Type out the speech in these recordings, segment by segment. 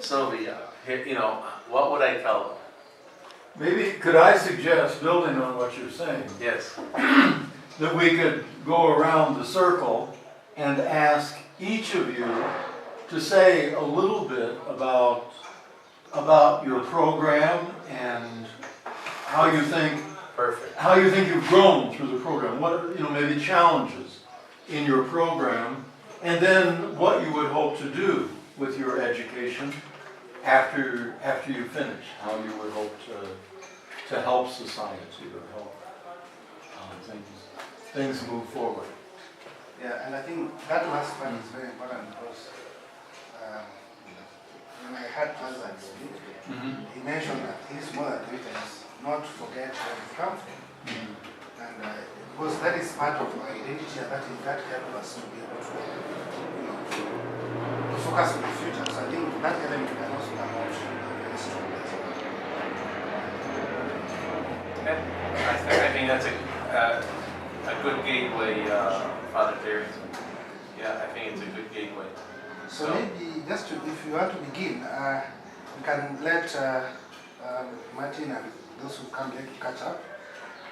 Sylvia, what would I tell them? Maybe, could I suggest, building on what you're saying, Yes. that we could go around the circle and ask each of you to say a little bit about your program and how you think Perfect. you've grown through the program. What are, maybe challenges in your program, and then what you would hope to do with your education after you finish. How you would hope to help society or help things move forward. Yeah, and I think that last part is very important because when I had Azan speak, he mentioned that his mother greatness, not forget where he come from. And because that is part of our identity and that helps us to be able to focus on the future. So I think that element can also come out very strongly as well. I think that's a good gateway, Father Terry. Yeah, I think it's a good gateway. So maybe just if you want to begin, we can let Martin and those who come here to catch up.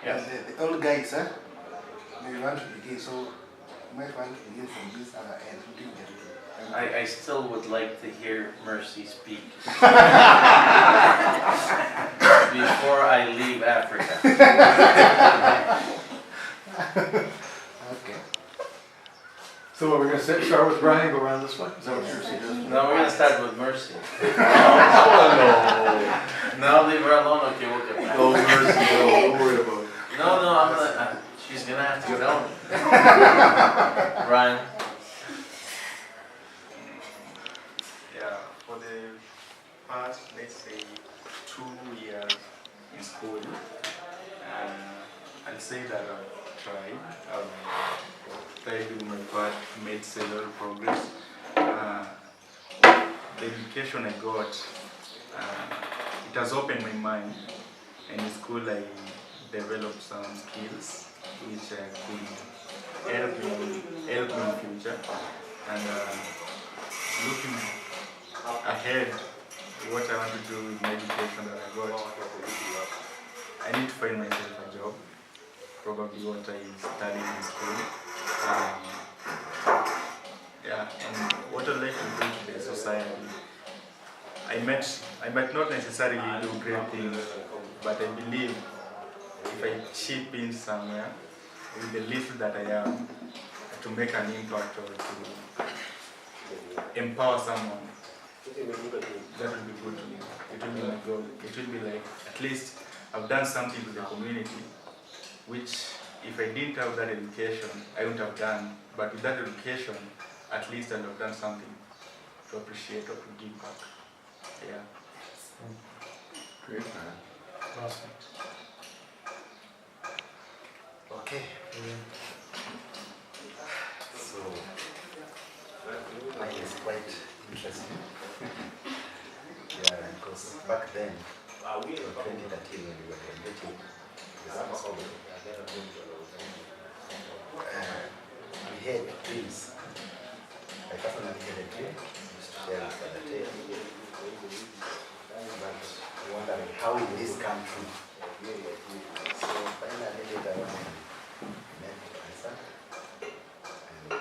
Yes. The old guys, maybe want to begin. So you might want to begin from this other end. I still would like to hear Mercy speak before I leave Africa. Okay. So what, we're going to start with Brian, go around this way? Is that what you're suggesting? No, we're going to start with Mercy. No. No, leave her alone. Okay, we'll get back. Oh, Mercy, no, don't worry about it. No, I'm gonna. She's gonna have to tell me. Ryan. Yeah, for the past, let's say, 2 years in school, I'd say that I've tried doing my part, made several progress. The education I got, it has opened my mind, and in school I developed some skills which could help me in future. And looking ahead, what I want to do with my education that I got, I need to find myself a job, probably what I studied in school. And what I'd like to bring to the society, I might not necessarily do great things, but I believe if I chip in somewhere with the little that I am to make an impact or to empower someone, that will be good to me. It will be my goal. It will be like, at least I've done something to the community, which if I didn't have that education, I wouldn't have done. But with that education, at least I'd have done something to appreciate or to give back. Yeah. Great, man. Awesome. Okay. So, mine is quite interesting. Yeah, because back then, in 2013 when we were graduating, the summer school, we had dreams. I personally had a dream, used to share with Father Ted, but wondering how will this come true? So finally later on, met Isaac and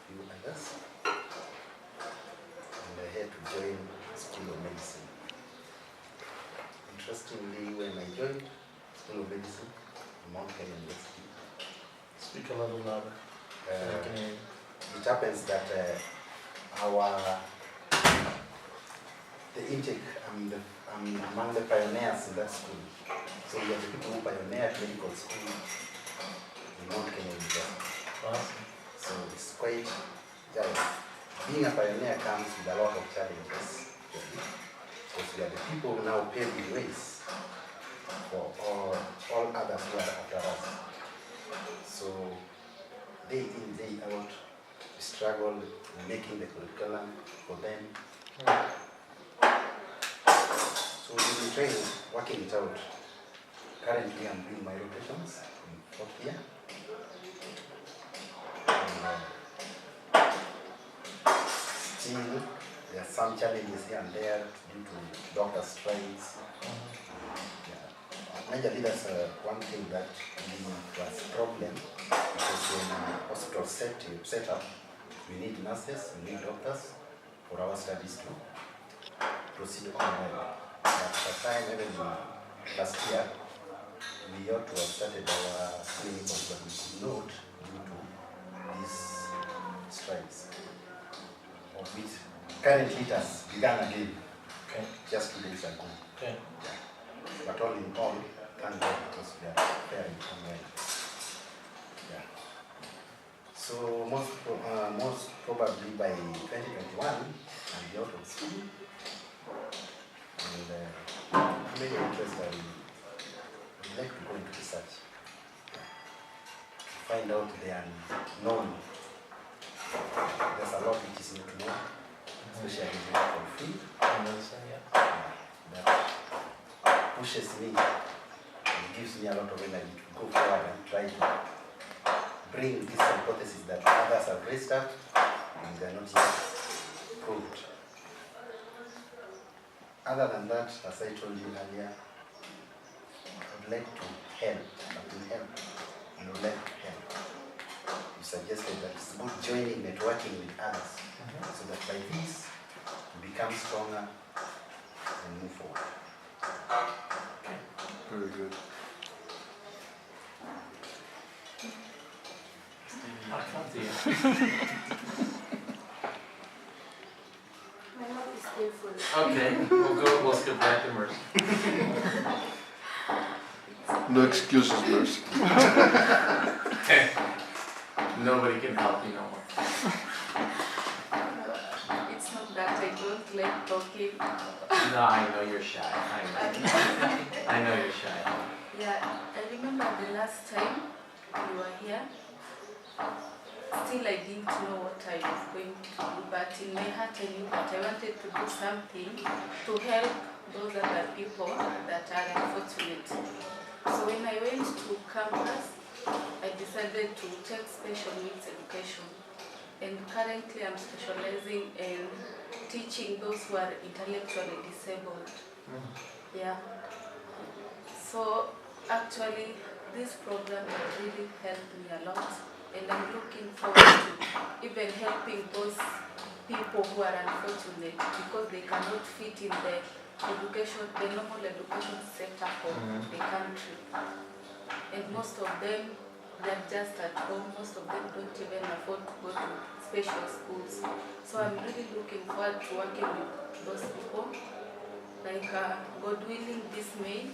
few others, and I had to join School of Medicine. Interestingly, when I joined School of Medicine, Mount Kenya University, Speak a little louder. it happens that the intake, I'm among the pioneers in that school. So we are the people who pioneered medical school in Mount Kenya University. Awesome. So it's quite, being a pioneer comes with a lot of challenges. Because we are the people who now pave the ways for all others who are after us. So day in, day out, we struggle in making the curriculum for them. So we've been trying, working it out. Currently I'm doing my rotations in 4th year. And, still, there are some challenges here and there due to doctor strikes. Yeah. Majorly, that's one thing that was a problem, because in hospital setup, we need nurses, we need doctors for our studies to proceed online. But at the time, even last year, we ought to have started our clinicals, but we could not due to these strikes, of which currently it has begun again, Okay. just 2 days ago. Okay. But all in all, thank God, because we are faring online. Yeah. So most probably by 2021, I'll be out of school. And many interests I would like to go into research. To find out the unknown. There's a lot which is new to know, especially in medical field. That pushes me and gives me a lot of energy to go forward and try to bring these hypotheses that others have raised up and they are not yet proved. Other than that, as I told you earlier, I would like to help. I will help and would like to help. You suggested that it's good joining, networking with others, so that by this we become stronger and move forward. Very good. I'll come to you. My mouth is painful. Okay, we'll skip back to Mercy. No excuses, Mercy. Nobody can help you no more. It's not that I don't like talking. No, I know you're shy. I know you're shy. Yeah, I remember the last time you were here. Still, I didn't know what I was going to do, but in my heart I knew that I wanted to do something to help those other people that are unfortunate. So when I went to campus, I decided to take special needs education. And currently I'm specializing in teaching those who are intellectually disabled. Yeah. So actually this program has really helped me a lot. And I'm looking forward to even helping those people who are unfortunate because they cannot fit in the normal education setup of the country. And most of them, they're just at home. Most of them don't even afford to go to special schools. So I'm really looking forward to working with those people. Like God willing, this May,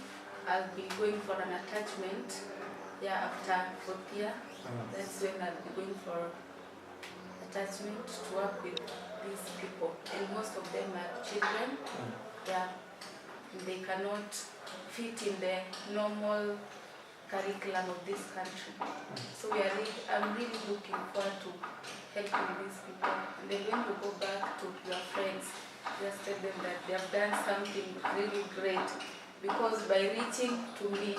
I'll be going for an attachment. Yeah, after 4th year. That's when I'll be going for attachment to work with these people. And most of them are children. Yeah, they cannot fit in the normal curriculum of this country. So I'm really looking forward to helping these people. And then when you go back to your friends, just tell them that they have done something really great. Because by reaching to me,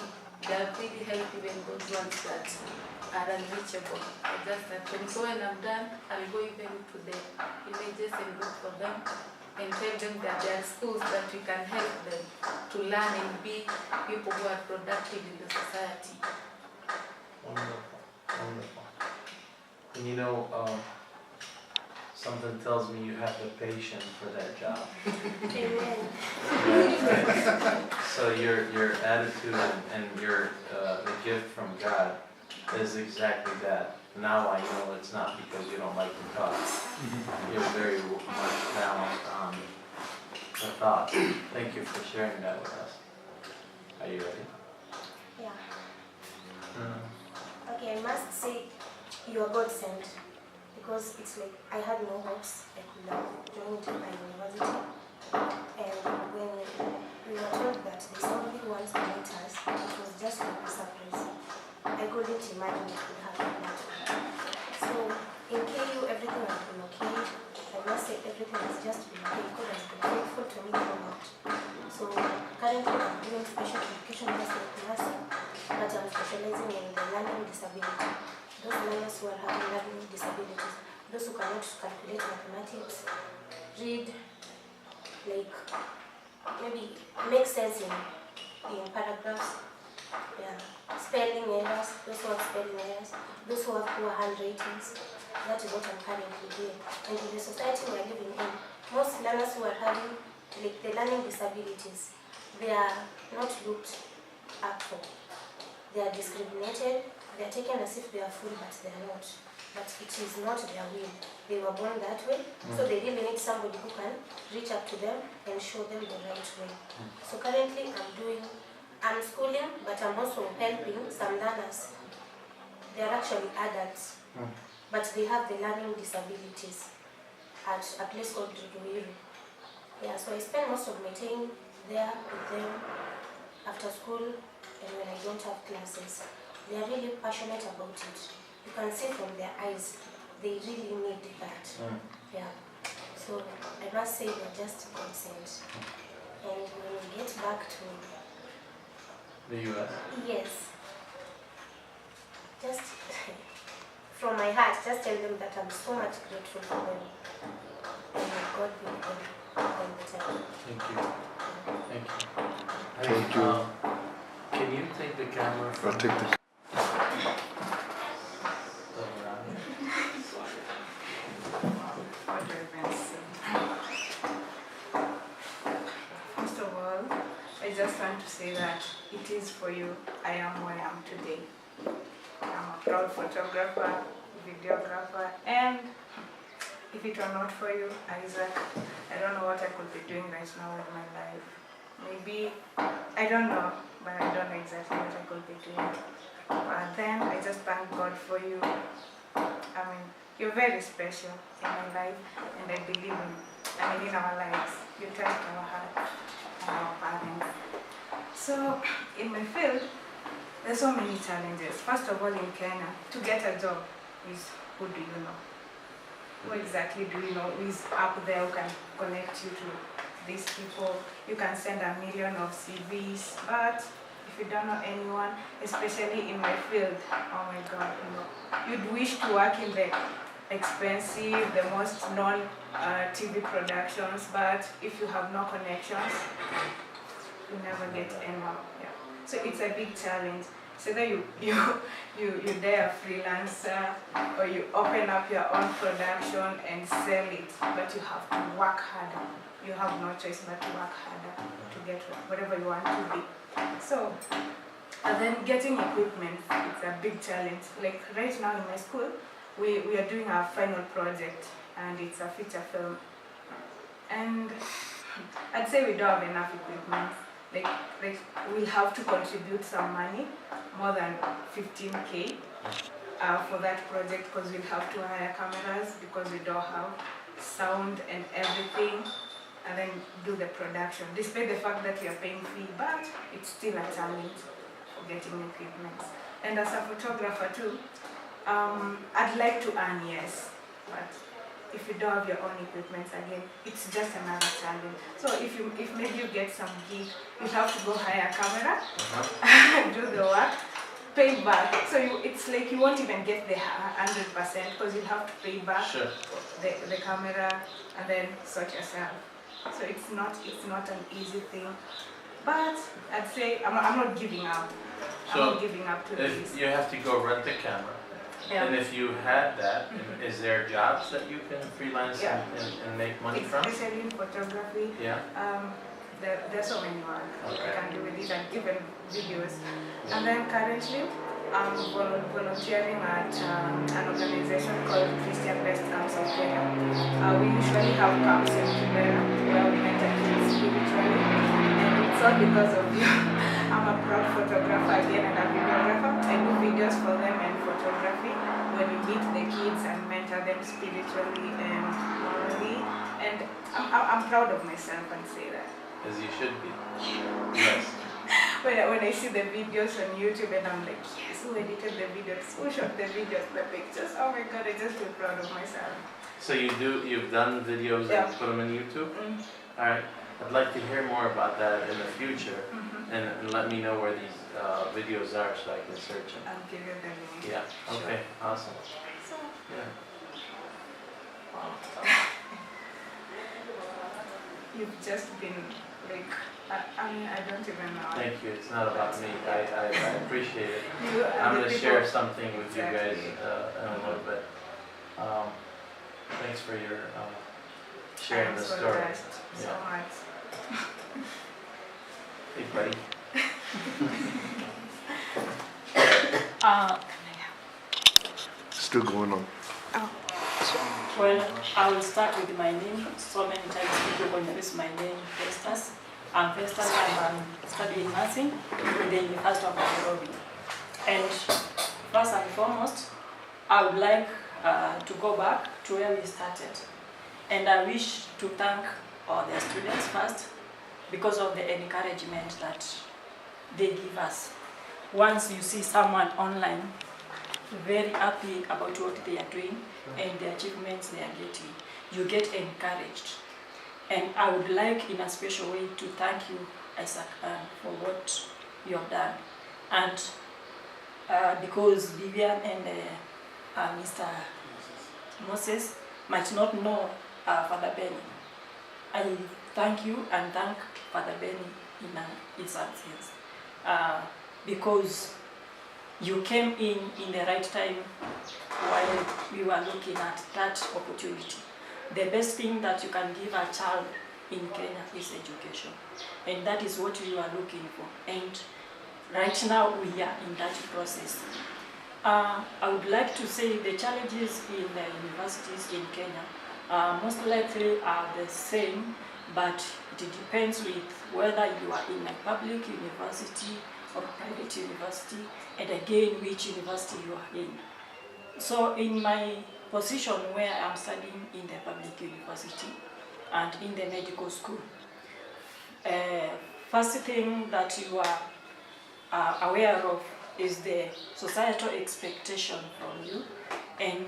they have really helped even those ones that are unreachable. So when I'm done, I'll go even to the villages and look for them and tell them that there are schools that we can help them to learn and be people who are productive in the society. Wonderful, wonderful. And you know, something tells me you have the patience for that job. Amen. Yeah. So your attitude and your the gift from God is exactly that. Now I know it's not because you don't like to talk. You're very much balanced on the thought. Thank you for sharing that with us. Are you ready? Yeah. Okay, I must say you are God sent because it's like I had no hopes I could have joined my university. And when we were told that there's only one to meet us, it was just like a surprise. I couldn't imagine it could happen that way. So in KU, everything has been okay. I must say everything has just been okay. God has been faithful to me throughout. So currently I'm doing special education just like nursing, but I'm specializing in the learning disability. Those learners who are having learning disabilities, those who cannot calculate mathematics, read, like maybe make sense in paragraphs. Yeah, spelling errors, those who have spelling errors, those who have poor handwritings. That is what I'm currently doing. And in the society we're living in, most learners who are having like the learning disabilities, they are not looked up for. They are discriminated, they are taken as if they are full, but they are not. But it is not their will. They were born that way, so they really need somebody who can reach up to them and show them the right way. So currently I'm schooling, but I'm also helping some learners. They are actually adults, but they have the learning disabilities at a place called Ruiru. Yeah, so I spend most of my time there with them after school and when I don't have classes. They are really passionate about it. You can see from their eyes, they really need that. Yeah. So I must say they're just God sent. And when we get back to The US? yes, just from my heart, just tell them that I'm so much grateful for them. And may God be with them all the time. Thank you. Thank you. Thank you. Can you take the camera from I'll take the. around? What do I say? First of all, I just want to say that it is for you I am where I am today. I'm a proud photographer, videographer, and if it were not for you, Isaac, I don't know what I could be doing right now with my life. Maybe, I don't know, but I don't know exactly what I could be doing. But then I just thank God for you. I mean, you're very special in my life, and I believe in our lives. You touched our heart and our parents. So, in my field, there's so many challenges. First of all, in Kenya, to get a job is who do you know? Who exactly do you know who is up there who can connect you to these people? You can send 1 million of CVs, but if you don't know anyone, especially in my field, oh my God, you'd wish to work in the expensive, the most known TV productions, but if you have no connections, you never get anywhere. Yeah. So it's a big challenge. So that you dare a freelancer or you open up your own production and sell it, but you have to work harder. You have no choice but to work harder to get whatever you want to be. So, and then getting equipment, it's a big challenge. Like right now in my school, we are doing our final project and it's a feature film. And I'd say we don't have enough equipment. Like we have to contribute some money, more than 15K for that project because we'll have to hire cameras because we don't have sound and everything, and then do the production. Despite the fact that we are paying fee, but it's still a challenge for getting equipment. And as a photographer too, I'd like to earn, yes, but if you don't have your own equipment, again, it's just another challenge. So if maybe you get some gig, you have to go hire a camera, do the work, pay back. So it's like you won't even get the 100% because you have to pay back the camera and then sort yourself. So it's not an easy thing. But I'd say I'm not giving up. I'm not giving up to this. You have to go rent the camera. Yeah. And if you had that, is there jobs that you can freelance and make money from? Especially in photography. Yeah. There's so many work Okay. I can do with it, and even videos. And then currently, I'm volunteering at an organization called Christian Best Camps of Kenya. We usually have camps in Kibera where we mentor kids spiritually, and it's all because of you. I'm a proud photographer again and a videographer. I do videos for them and photography when we meet the kids and mentor them spiritually and morally. And I'm proud of myself and say that. As you should be. Yes. When I see the videos on YouTube and I'm like, yes, who edited the videos, who shot the videos, the pictures, oh my God, I just feel proud of myself. So you've done videos and put them on YouTube? Alright, I'd like to hear more about that in the future and let me know where these videos are so I can search them. I'll give you the link. Yeah, okay, awesome. So, Yeah. you've just been like, I mean, I don't even know. Thank you, it's not about me, I appreciate it. You are I'm the gonna people- share something with you guys Exactly. in a little bit. Thanks for your sharing the Thanks for story. that so Yeah. much. Hey, buddy. Still going on. Well, I will start with my name. So many times people confuse my name, Festus. I'm Festus, I'm studying nursing in the University of Nairobi. And first and foremost, I would like to go back to where we started. And I wish to thank all the students first because of the encouragement that they give us. Once you see someone online very happy about what they are doing and the achievements they are getting, you get encouraged. And I would like in a special way to thank you, Isaac, for what you have done. And because Vivian and Mr. Moses might not know Father Benny, I thank you and thank Father Benny in his absence. Because you came in the right time while we were looking at that opportunity. The best thing that you can give a child in Kenya is education. And that is what we were looking for. And right now we are in that process. I would like to say the challenges in the universities in Kenya most likely are the same, but it depends with whether you are in a public university or private university, and again which university you are in. So in my position where I'm studying in the public university and in the medical school, first thing that you are aware of is the societal expectation from you and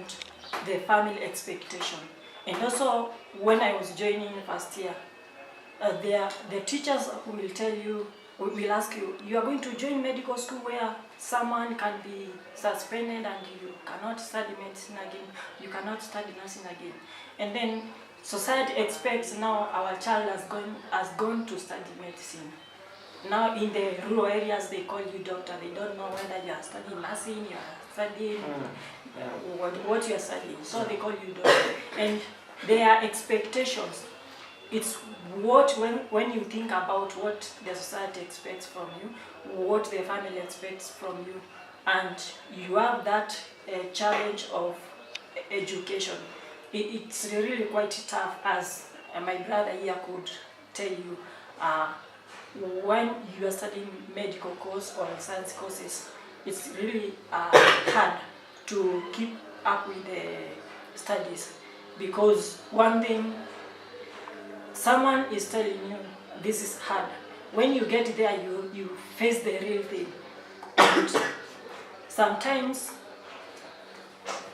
the family expectation. And also when I was joining first year, the teachers will tell you, will ask you, you are going to join medical school where someone can be suspended and you cannot study medicine again, you cannot study nursing again. And then society expects now our child has gone to study medicine. Now in the rural areas they call you doctor, they don't know whether you are studying nursing, you are studying what you are studying, so they call you doctor. And their expectations, it's what, when you think about what the society expects from you, what the family expects from you, and you have that challenge of education, it's really quite tough, as my brother here could tell you. When you are studying medical course or science courses, it's really hard to keep up with the studies, because one thing, someone is telling you this is hard. When you get there, you face the real thing. And sometimes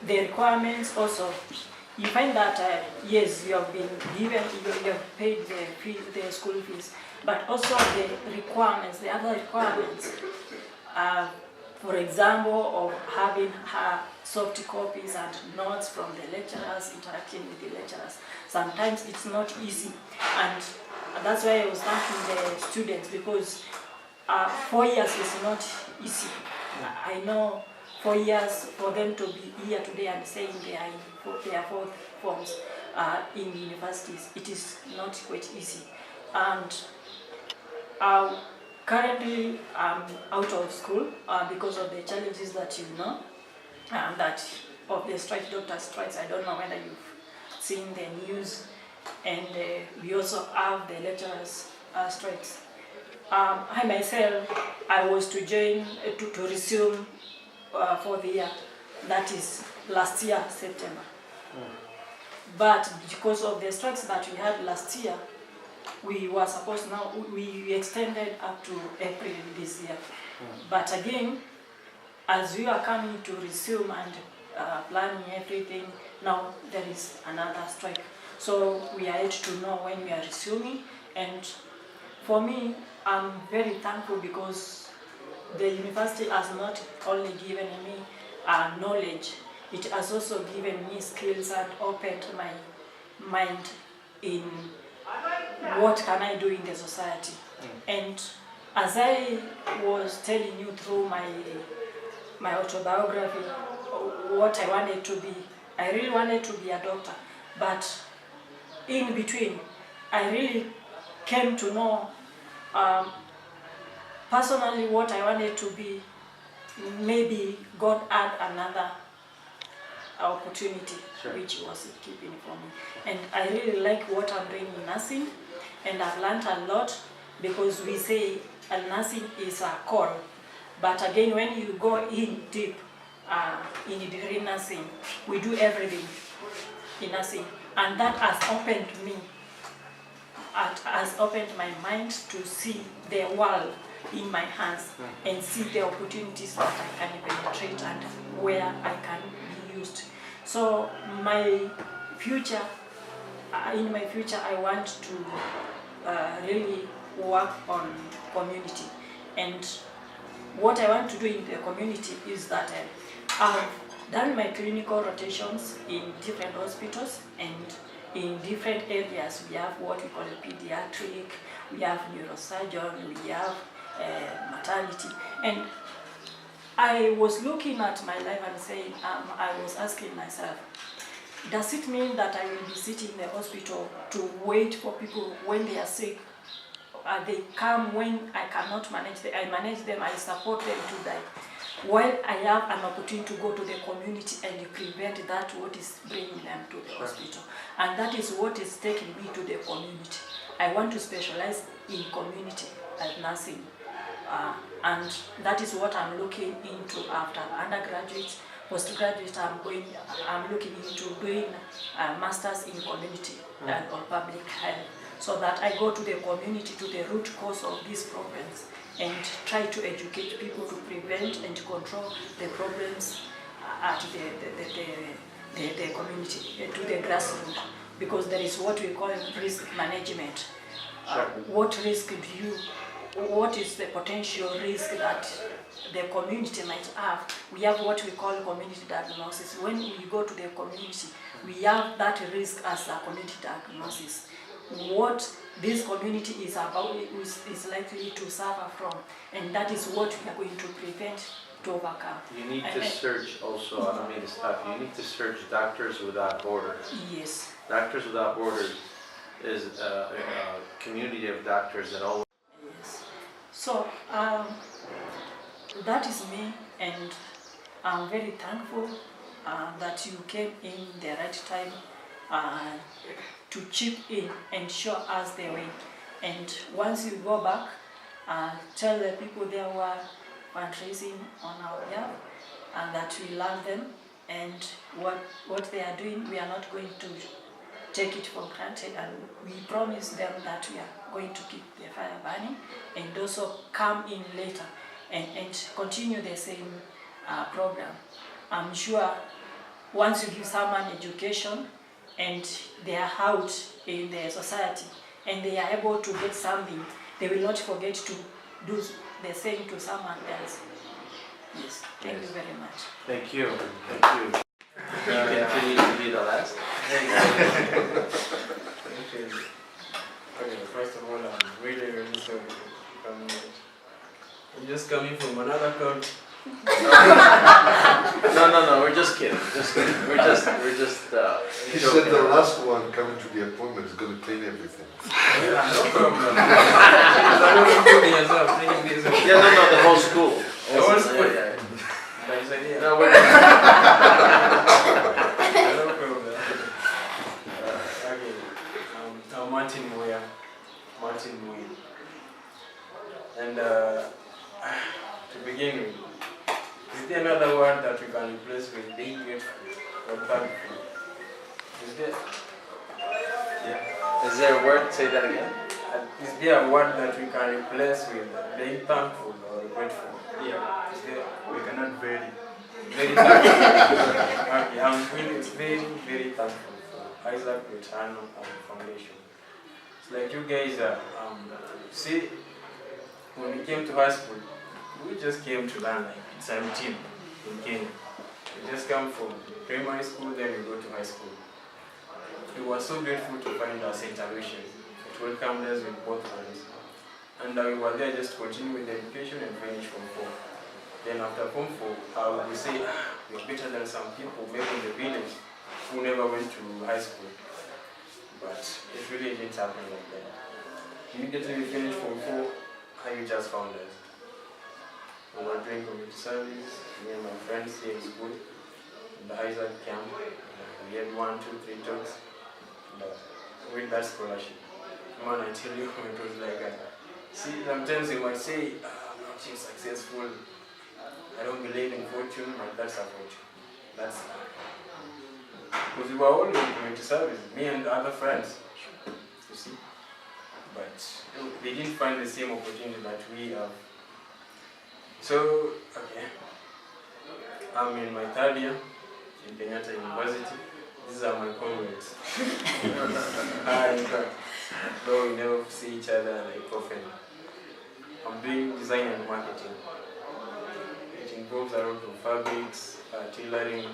the requirements also, you find that yes, you have been given, you have paid the school fees, but also the requirements, the other requirements, for example, of having soft copies and notes from the lecturers, interacting with the lecturers. Sometimes it's not easy, and that's why I was thanking the students, because 4 years is not easy. I know 4 years for them to be here today and saying they are in their fourth forms in universities, it is not quite easy. And currently I'm out of school because of the challenges that you know, that of the strike, doctor strikes. I don't know whether you've seen the news, and we also have the lecturers strikes. I myself, I was to join, to resume for the year, that is last year, September. But because of the strikes that we had last year, we were supposed, now we extended up to April this year. But again, as we are coming to resume and planning everything, now there is another strike. So we are yet to know when we are resuming. And for me, I'm very thankful, because the university has not only given me knowledge, it has also given me skills and opened my mind in what can I do in the society? And as I was telling you through my autobiography, what I wanted to be, I really wanted to be a doctor. But in between, I really came to know personally what I wanted to be. Maybe God had another opportunity, Sure. which was keeping for me. And I really like what I'm doing in nursing, and I've learned a lot, because we say nursing is a call, but again, when you go in deep in degree nursing, we do everything in nursing, and that has opened me, has opened my mind to see the world in my hands and see the opportunities that I can penetrate and where I can be used. So my future, in my future, I want to really work on community. And what I want to do in the community is that I've done my clinical rotations in different hospitals and in different areas. We have what we call a pediatric, we have neurosurgeon, we have maternity. And I was looking at my life and saying, I was asking myself, does it mean that I will be sitting in the hospital to wait for people when they are sick? They come when I cannot manage them. I manage them, I support them to die. While I have an opportunity to go to the community and prevent that what is bringing them to the hospital. And that is what is taking me to the community. I want to specialize in community as nursing. And that is what I'm looking into after undergraduate, postgraduate. I'm looking into doing a master's in community or public health, so that I go to the community, to the root cause of these problems, and try to educate people to prevent and control the problems at the community, to the grassroots, because there is what we call risk management. What risk do you? What is the potential risk that the community might have? We have what we call community diagnosis. When we go to the community, we have that risk as a community diagnosis. What this community is about is likely to suffer from, and that is what we are going to prevent, to overcome. You need to search also, I don't mean to stop you, you need to search Doctors Without Borders. Yes. Doctors Without Borders is a community of doctors that all. Yes. So that is me, and I'm very thankful that you came in the right time to chip in and show us the way. And once you go back, tell the people there were fundraising on our behalf, and that we love them, and what they are doing, we are not going to take it for granted, and we promise them that we are going to keep the fire burning and also come in later and continue the same program. I'm sure once you give someone education and they are out in the society and they are able to get something, they will not forget to do the same to someone else. Yes, thank you very much. Thank you, thank you. You continue to be the last. Okay, first of all, I'm really, really sorry to come late. I'm just coming from another country. No, we're just kidding. Just kidding. We're just. He said the last one coming to the appointment is going to clean everything. Yeah, no problem. I don't know me as well. Taking this. Yeah, no, the whole school. The whole school. Yeah. Nice idea. No, we're. No problem. Okay. I'm Martin Moya. Martin Moya. And to begin with, is there another word that we can replace with being grateful or thankful? Is there? Yeah. Is there a word? Say that again. Is there a word that we can replace with being thankful or grateful? Yeah. Is there? We cannot vary. Very thankful. Okay, I'm really very, very thankful for Isaac Return Foundation. It's like you guys see, when we came to high school, we just came to learn, like it's a routine in Kenya. We just come from primary school, then we go to high school. We were so grateful to find our St. Aloysius. It welcomed us with both hands. And we were there just to continue with the education and finish Form 4. Then after Form 4, we say, we're better than some people, maybe in the village, who never went to high school. But it really didn't happen like that. Immediately we finished Form 4, you just found us. We were doing community service, me and my friends here in school, in the Isaac camp. We had 1, 2, 3 talks. With that scholarship, man, I tell you, it was like, see, sometimes you might say, I'm not too successful, I don't believe in fortune, but that's a fortune. That's because we were all in community service, me and the other friends, you see. But they didn't find the same opportunity that we have. So, okay, I'm in my 3rd year in Kenyatta University. These are my comrades. Though we never see each other like often. I'm doing design and marketing. It involves a lot of fabrics, tailoring,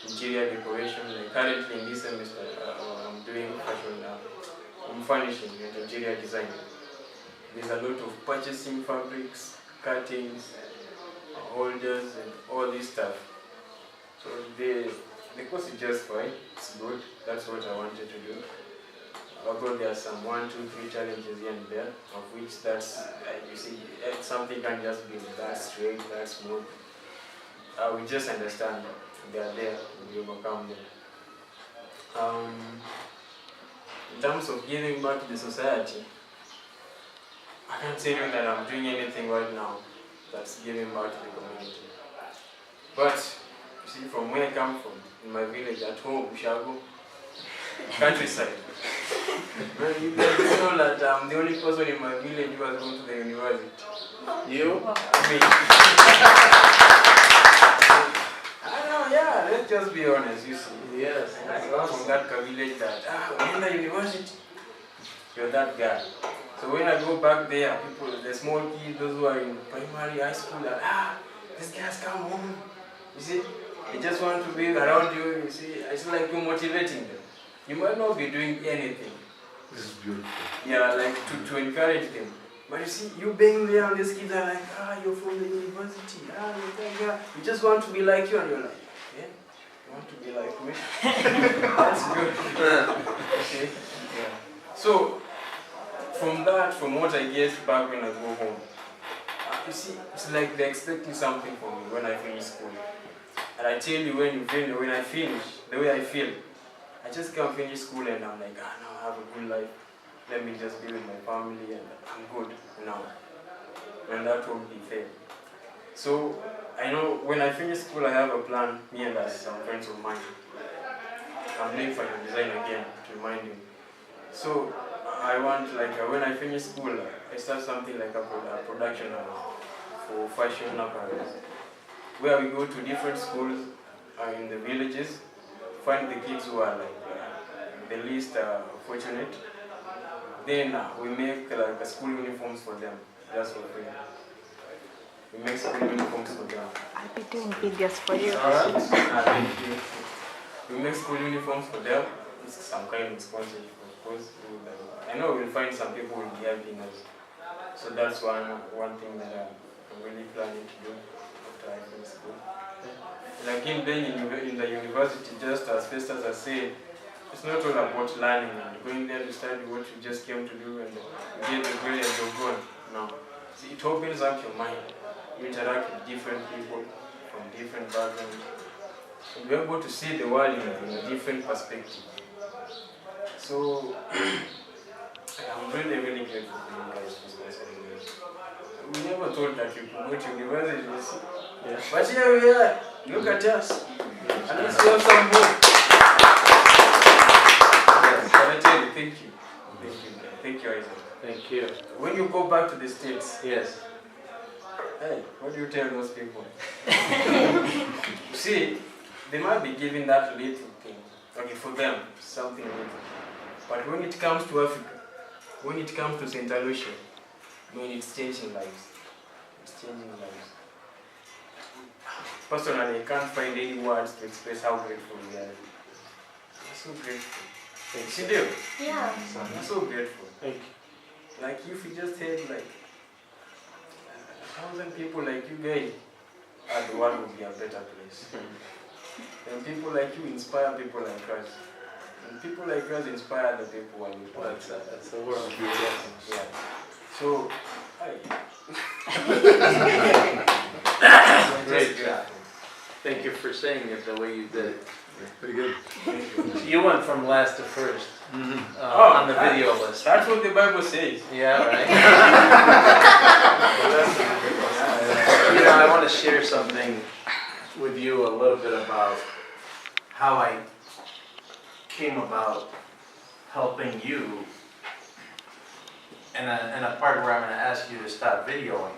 interior decoration. Like currently in this semester, I'm doing fashion. I'm furnishing and interior design. There's a lot of purchasing fabrics, cuttings, holders, and all this stuff. So the course is just fine, it's good, that's what I wanted to do. Although there are some 1, 2, 3 challenges here and there, of which that's, you see, something can just be that straight, that smooth. We just understand they are there, we overcome them. In terms of giving back to the society, I can't tell you that I'm doing anything right now that's giving back to the community. But, you see, from where I come from, in my village at home, Ushago, countryside. Well, you guys know that I'm the only person in my village who has gone to the university. You? I know, yeah, let's just be honest, you see. Yes, from that village that, we're in the university. You're that guy. So when I go back there, people, the small kids, those who are in primary, high school, that, this guy's come home. You see? They just want to be around you, you see. It's like you're motivating them. You might not be doing anything. This is beautiful. Yeah, like to encourage them. But you see, you being there and these kids are like, you're from the university. You just want to be like you, and you're like, yeah, you want to be like me? That's good. Okay. Yeah. So, from what I get back when I go home, you see, it's like they're expecting something from me when I finish school. And I tell you, when I finish, the way I feel, I just can't finish school and I'm like, now I have a good life. Let me just be with my family and I'm good now. And that won't be fair. So I know when I finish school, I have a plan, me and some friends of mine. I'm doing fashion design again, to remind you. So I want, like, when I finish school, I start something like a production for fashion apparel, where we go to different schools in the villages, find the kids who are like the least fortunate. Then we make like school uniforms for them, just for free. We make school uniforms for them. I'll be doing videos for you. Alright. Thank you. We make school uniforms for them. It's some kind of sponsorship, of course. I know we'll find some people who will be helping us. So that's one thing that I'm really planning to do after I finish school. Like in being in the university, just as Festus has said, it's not all about learning and going there to study what you just came to do and you get the grade and you're gone. No. See, it opens up your mind. You interact with different people from different backgrounds. And you're able to see the world in a different perspective. So, I'm really, really grateful for you guys for sponsoring this. We never thought that you could go to university, you see. Yeah. But here we are. Look at us. And let's have some more. Yes, but I tell you, thank you. Thank you. Thank you, Isaac. Thank you. When you go back to the States, Yes. hey, what do you tell those people? You see, they might be giving that little thing. Okay, for them, something little. But when it comes to Africa, when it comes to St. Lucia, I mean, it's changing lives. It's changing lives. Personally, I can't find any words to express how grateful we are. We're so grateful. She do. Yeah. I'm so grateful. Thank you. Like if you just had like 1,000 people like you guys, the world would be a better place. And people like you inspire people like us. And people like us inspire other people. And That's a world of blessings. yeah. So, Great job. Thank you for saying it the way you did. Very good. You went from last to first Oh, on the video list. that's what the Bible says. Yeah, right. You know, I want to share something with you a little bit about how I came about helping you, and a part where I'm going to ask you to stop videoing.